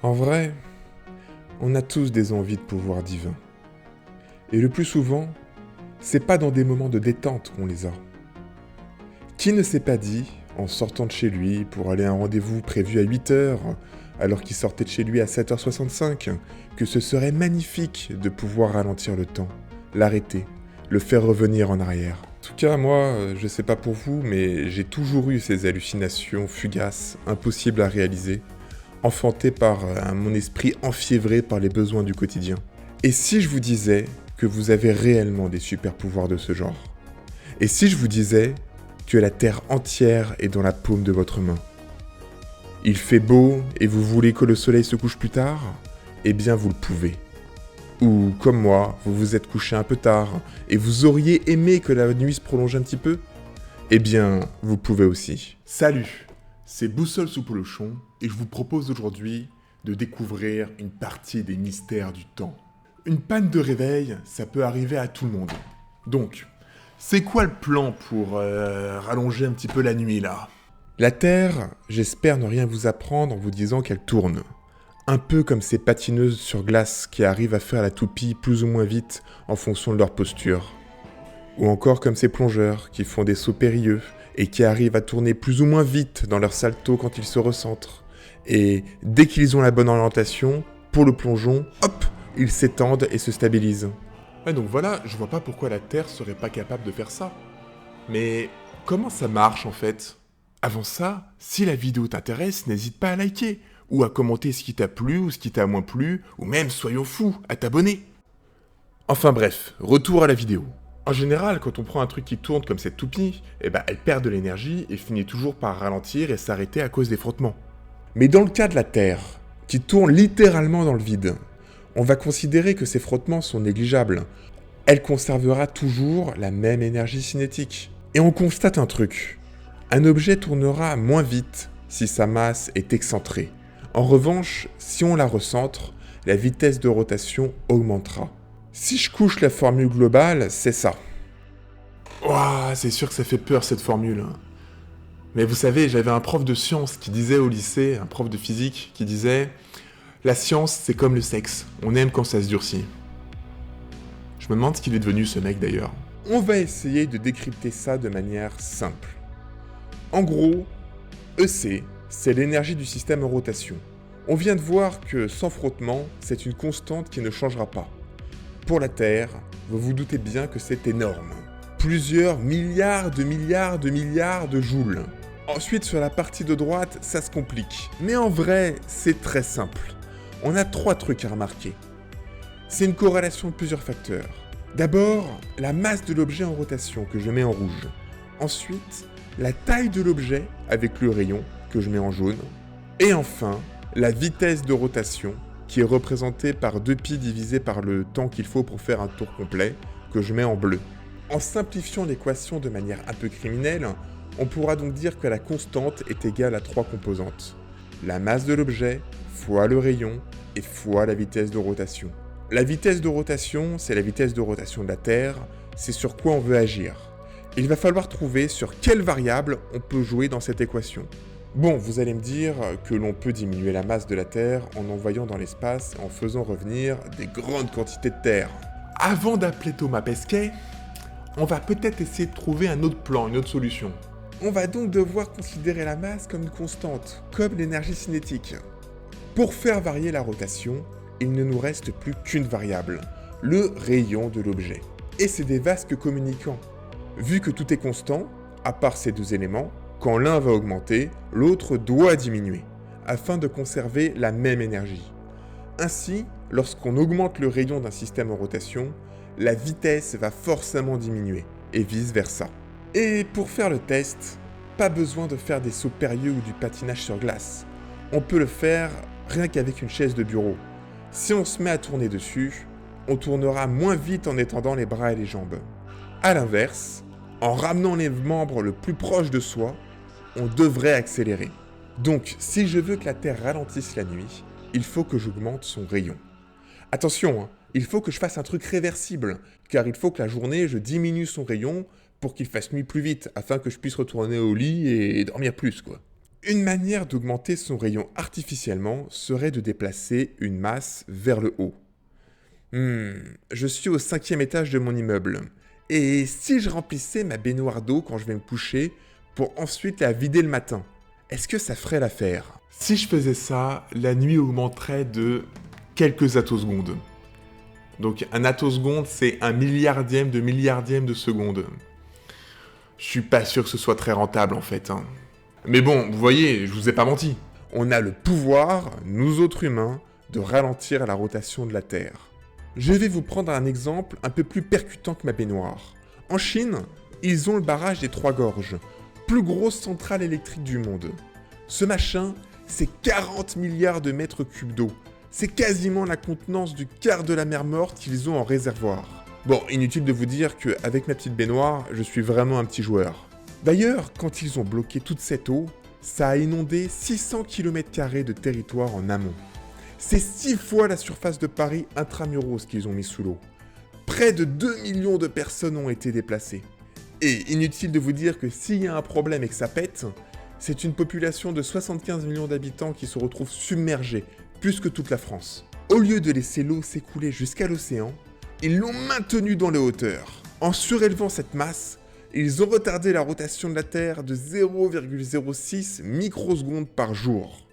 En vrai, on a tous des envies de pouvoir divin. Et le plus souvent, c'est pas dans des moments de détente qu'on les a. Qui ne s'est pas dit, en sortant de chez lui pour aller à un rendez-vous prévu à 8h, alors qu'il sortait de chez lui à 7h65, que ce serait magnifique de pouvoir ralentir le temps, l'arrêter, le faire revenir en arrière. En tout cas, moi, je sais pas pour vous, mais j'ai toujours eu ces hallucinations fugaces, impossibles à réaliser, enfantées par mon esprit enfiévré par les besoins du quotidien. Et si je vous disais que vous avez réellement des super pouvoirs de ce genre? Et si je vous disais que la Terre entière est dans la paume de votre main? Il fait beau et vous voulez que le soleil se couche plus tard? Eh bien vous le pouvez. Ou comme moi, vous vous êtes couché un peu tard et vous auriez aimé que la nuit se prolonge un petit peu? Eh bien, vous pouvez aussi. Salut, c'est Boussole sous Polochon et je vous propose aujourd'hui de découvrir une partie des mystères du temps. Une panne de réveil, ça peut arriver à tout le monde. Donc, c'est quoi le plan pour rallonger un petit peu la nuit là? La Terre, j'espère ne rien vous apprendre en vous disant qu'elle tourne. Un peu comme ces patineuses sur glace qui arrivent à faire la toupie plus ou moins vite en fonction de leur posture. Ou encore comme ces plongeurs qui font des sauts périlleux et qui arrivent à tourner plus ou moins vite dans leur salto quand ils se recentrent. Et dès qu'ils ont la bonne orientation, pour le plongeon, hop, ils s'étendent et se stabilisent. Ouais, donc voilà, je vois pas pourquoi la Terre serait pas capable de faire ça. Mais comment ça marche en fait? Avant ça, si la vidéo t'intéresse, n'hésite pas à liker, ou à commenter ce qui t'a plu ou ce qui t'a moins plu, ou même, soyons fous, à t'abonner. Enfin bref, retour à la vidéo. En général, quand on prend un truc qui tourne comme cette toupie, elle perd de l'énergie et finit toujours par ralentir et s'arrêter à cause des frottements. Mais dans le cas de la Terre, qui tourne littéralement dans le vide, on va considérer que ces frottements sont négligeables. Elle conservera toujours la même énergie cinétique. Et on constate un truc. Un objet tournera moins vite si sa masse est excentrée. En revanche, si on la recentre, la vitesse de rotation augmentera. Si je couche la formule globale, c'est ça. Ouah, c'est sûr que ça fait peur cette formule. Mais vous savez, j'avais un prof de sciences qui disait au lycée, un prof de physique, qui disait « La science, c'est comme le sexe, on aime quand ça se durcit ». Je me demande ce qu'il est devenu ce mec d'ailleurs. On va essayer de décrypter ça de manière simple. En gros, EC, c'est l'énergie du système en rotation. On vient de voir que sans frottement, c'est une constante qui ne changera pas. Pour la Terre, vous vous doutez bien que c'est énorme. Plusieurs milliards de joules. Ensuite, sur la partie de droite, ça se complique. Mais en vrai, c'est très simple. On a 3 trucs à remarquer. C'est une corrélation de plusieurs facteurs. D'abord, la masse de l'objet en rotation que je mets en rouge. Ensuite, la taille de l'objet avec le rayon que je mets en jaune. Et enfin, la vitesse de rotation qui est représentée par 2π divisé par le temps qu'il faut pour faire un tour complet que je mets en bleu. En simplifiant l'équation de manière un peu criminelle, on pourra donc dire que la constante est égale à 3 composantes. La masse de l'objet, fois le rayon, et fois la vitesse de rotation. La vitesse de rotation, c'est la vitesse de rotation de la Terre, c'est sur quoi on veut agir. Il va falloir trouver sur quelle variable on peut jouer dans cette équation. Bon, vous allez me dire que l'on peut diminuer la masse de la Terre en envoyant dans l'espace en faisant revenir des grandes quantités de terre. Avant d'appeler Thomas Pesquet, on va peut-être essayer de trouver un autre plan, une autre solution. On va donc devoir considérer la masse comme une constante, comme l'énergie cinétique. Pour faire varier la rotation, il ne nous reste plus qu'une variable, le rayon de l'objet. Et c'est des vasques communicants. Vu que tout est constant, à part ces 2 éléments, quand l'un va augmenter, l'autre doit diminuer, afin de conserver la même énergie. Ainsi, lorsqu'on augmente le rayon d'un système en rotation, la vitesse va forcément diminuer, et vice-versa. Et pour faire le test, pas besoin de faire des sauts périlleux ou du patinage sur glace. On peut le faire rien qu'avec une chaise de bureau. Si on se met à tourner dessus, on tournera moins vite en étendant les bras et les jambes. A l'inverse, en ramenant les membres le plus proche de soi, on devrait accélérer. Donc, si je veux que la Terre ralentisse la nuit, il faut que j'augmente son rayon. Attention, il faut que je fasse un truc réversible, car il faut que la journée, je diminue son rayon pour qu'il fasse nuit plus vite, afin que je puisse retourner au lit et dormir plus, quoi. Une manière d'augmenter son rayon artificiellement serait de déplacer une masse vers le haut. Je suis au 5e étage de mon immeuble. Et si je remplissais ma baignoire d'eau quand je vais me coucher pour ensuite la vider le matin, est-ce que ça ferait l'affaire? Si je faisais ça, la nuit augmenterait de quelques attosecondes. Donc un attoseconde, c'est un milliardième de seconde. Je suis pas sûr que ce soit très rentable en fait. Mais bon, vous voyez, je vous ai pas menti. On a le pouvoir, nous autres humains, de ralentir la rotation de la Terre. Je vais vous prendre un exemple un peu plus percutant que ma baignoire. En Chine, ils ont le barrage des Trois Gorges, plus grosse centrale électrique du monde. Ce machin, c'est 40 milliards de mètres cubes d'eau. C'est quasiment la contenance du quart de la mer Morte qu'ils ont en réservoir. Bon, inutile de vous dire qu'avec ma petite baignoire, je suis vraiment un petit joueur. D'ailleurs, quand ils ont bloqué toute cette eau, ça a inondé 600 km² de territoire en amont. C'est 6 fois la surface de Paris intramuros qu'ils ont mis sous l'eau. Près de 2 millions de personnes ont été déplacées. Et inutile de vous dire que s'il y a un problème et que ça pète, c'est une population de 75 millions d'habitants qui se retrouve submergée, plus que toute la France. Au lieu de laisser l'eau s'écouler jusqu'à l'océan, ils l'ont maintenue dans les hauteurs. En surélevant cette masse, ils ont retardé la rotation de la Terre de 0,06 microsecondes par jour.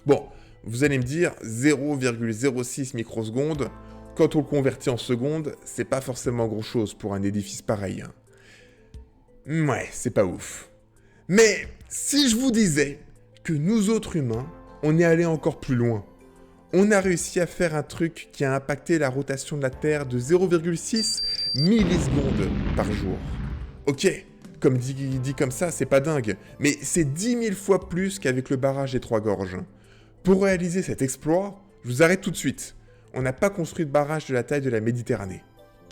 Bon, vous allez me dire 0,06 microsecondes, quand on le convertit en secondes, c'est pas forcément grand chose pour un édifice pareil. Ouais, c'est pas ouf. Mais si je vous disais que nous autres humains, on est allé encore plus loin, on a réussi à faire un truc qui a impacté la rotation de la Terre de 0,6 millisecondes par jour. Ok, comme dit comme ça, c'est pas dingue, mais c'est 10 000 fois plus qu'avec le barrage des Trois Gorges. Pour réaliser cet exploit, je vous arrête tout de suite. On n'a pas construit de barrage de la taille de la Méditerranée.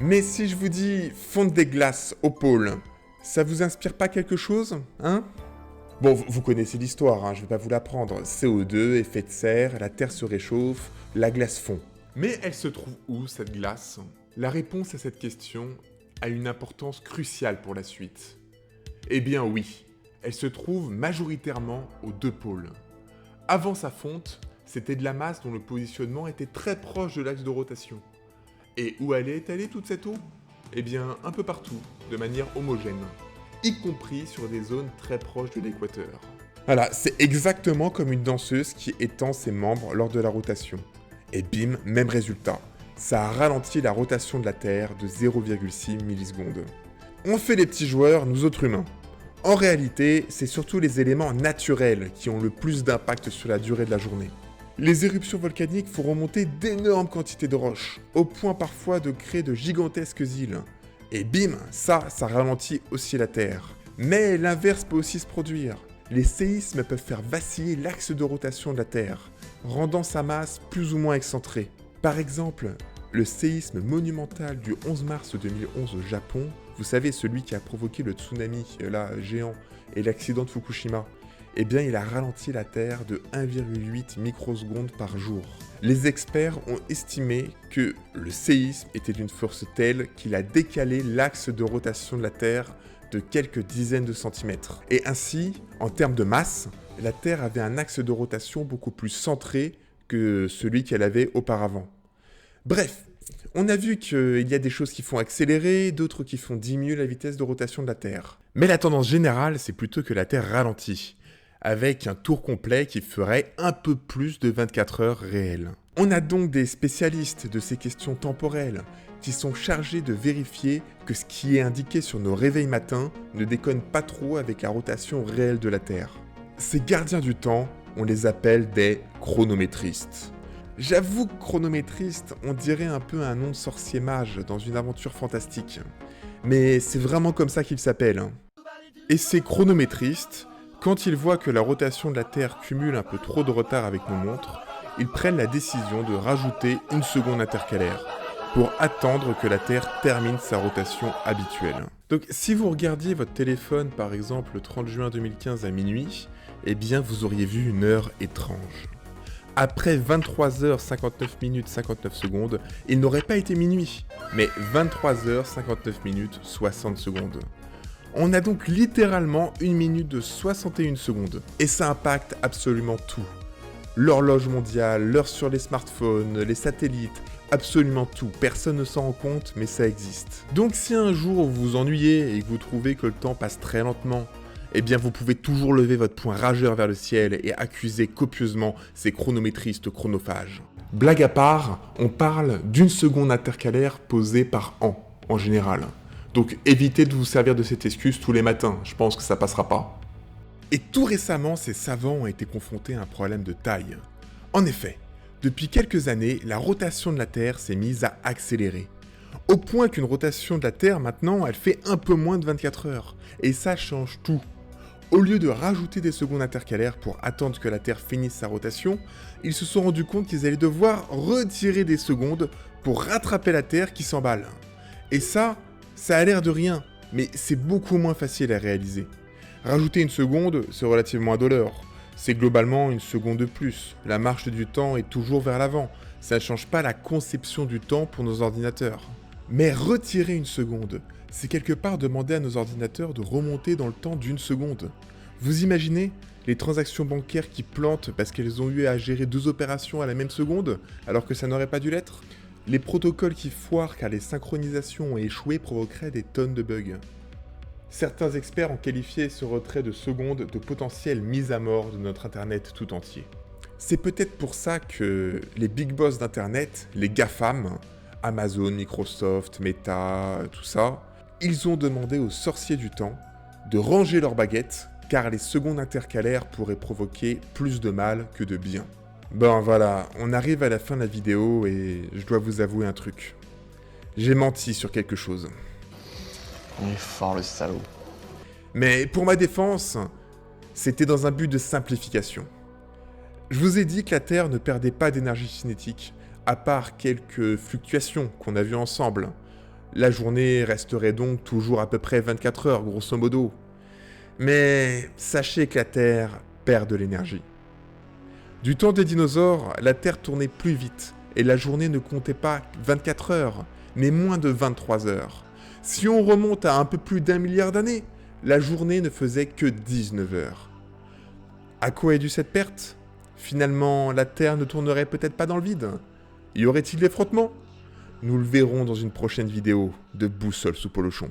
Mais si je vous dis fonte des glaces au pôle, ça vous inspire pas quelque chose, hein? Bon, vous connaissez l'histoire, je vais pas vous l'apprendre. CO2, effet de serre, la Terre se réchauffe, la glace fond. Mais elle se trouve où, cette glace? La réponse à cette question a une importance cruciale pour la suite. Eh bien oui, elle se trouve majoritairement aux deux pôles. Avant sa fonte, c'était de la masse dont le positionnement était très proche de l'axe de rotation. Et où allait étaler toute cette eau? Eh bien, un peu partout, de manière homogène, y compris sur des zones très proches de l'équateur. Voilà, c'est exactement comme une danseuse qui étend ses membres lors de la rotation. Et bim, même résultat. Ça a ralenti la rotation de la Terre de 0,6 millisecondes. On fait les petits joueurs, nous autres humains. En réalité, c'est surtout les éléments naturels qui ont le plus d'impact sur la durée de la journée. Les éruptions volcaniques font remonter d'énormes quantités de roches, au point parfois de créer de gigantesques îles. Et bim, ça ralentit aussi la Terre. Mais l'inverse peut aussi se produire. Les séismes peuvent faire vaciller l'axe de rotation de la Terre, rendant sa masse plus ou moins excentrée. Par exemple, le séisme monumental du 11 mars 2011 au Japon, vous savez, celui qui a provoqué le tsunami, géant, et l'accident de Fukushima, eh bien il a ralenti la Terre de 1,8 microsecondes par jour. Les experts ont estimé que le séisme était d'une force telle qu'il a décalé l'axe de rotation de la Terre de quelques dizaines de centimètres. Et ainsi, en termes de masse, la Terre avait un axe de rotation beaucoup plus centré que celui qu'elle avait auparavant. Bref, on a vu qu'il y a des choses qui font accélérer, d'autres qui font diminuer la vitesse de rotation de la Terre. Mais la tendance générale, c'est plutôt que la Terre ralentit, avec un tour complet qui ferait un peu plus de 24 heures réelles. On a donc des spécialistes de ces questions temporelles qui sont chargés de vérifier que ce qui est indiqué sur nos réveils matins ne déconne pas trop avec la rotation réelle de la Terre. Ces gardiens du temps, on les appelle des chronométristes. J'avoue que chronométriste, on dirait un peu un nom de sorcier mage dans une aventure fantastique. Mais c'est vraiment comme ça qu'ils s'appellent. Et ces chronométristes, quand ils voient que la rotation de la Terre cumule un peu trop de retard avec nos montres, ils prennent la décision de rajouter une seconde intercalaire pour attendre que la Terre termine sa rotation habituelle. Donc si vous regardiez votre téléphone par exemple le 30 juin 2015 à minuit, eh bien vous auriez vu une heure étrange. Après 23h59 minutes 59 secondes, il n'aurait pas été minuit, mais 23h59 minutes 60 secondes. On a donc littéralement 1 minute de 61 secondes. Et ça impacte absolument tout. L'horloge mondiale, l'heure sur les smartphones, les satellites, absolument tout. Personne ne s'en rend compte, mais ça existe. Donc si un jour vous vous ennuyez et que vous trouvez que le temps passe très lentement, eh bien vous pouvez toujours lever votre poing rageur vers le ciel et accuser copieusement ces chronométristes chronophages. Blague à part, on parle d'une seconde intercalaire posée par an, en général. Donc évitez de vous servir de cette excuse tous les matins, je pense que ça passera pas. Et tout récemment, ces savants ont été confrontés à un problème de taille. En effet, depuis quelques années, la rotation de la Terre s'est mise à accélérer. Au point qu'une rotation de la Terre, maintenant, elle fait un peu moins de 24 heures. Et ça change tout. Au lieu de rajouter des secondes intercalaires pour attendre que la Terre finisse sa rotation, ils se sont rendus compte qu'ils allaient devoir retirer des secondes pour rattraper la Terre qui s'emballe. Et ça a l'air de rien, mais c'est beaucoup moins facile à réaliser. Rajouter une seconde, c'est relativement indolore. C'est globalement une seconde de plus. La marche du temps est toujours vers l'avant. Ça ne change pas la conception du temps pour nos ordinateurs. Mais retirer une seconde, c'est quelque part demander à nos ordinateurs de remonter dans le temps d'une seconde. Vous imaginez les transactions bancaires qui plantent parce qu'elles ont eu à gérer 2 opérations à la même seconde, alors que ça n'aurait pas dû l'être? Les protocoles qui foirent car les synchronisations ont échoué provoqueraient des tonnes de bugs. Certains experts ont qualifié ce retrait de secondes de potentielle mise à mort de notre Internet tout entier. C'est peut-être pour ça que les big boss d'Internet, les GAFAM, Amazon, Microsoft, Meta, tout ça, ils ont demandé aux sorciers du temps de ranger leurs baguettes car les secondes intercalaires pourraient provoquer plus de mal que de bien. Bon voilà, on arrive à la fin de la vidéo et je dois vous avouer un truc. J'ai menti sur quelque chose. On est fort le salaud. Mais pour ma défense, c'était dans un but de simplification. Je vous ai dit que la Terre ne perdait pas d'énergie cinétique, à part quelques fluctuations qu'on a vues ensemble. La journée resterait donc toujours à peu près 24 heures, grosso modo. Mais sachez que la Terre perd de l'énergie. Du temps des dinosaures, la Terre tournait plus vite, et la journée ne comptait pas 24 heures, mais moins de 23 heures. Si on remonte à un peu plus d'1 milliard d'années, la journée ne faisait que 19 heures. À quoi est due cette perte? Finalement, la Terre ne tournerait peut-être pas dans le vide. Y aurait-il des frottements? Nous le verrons dans une prochaine vidéo de Boussole sous Polochon.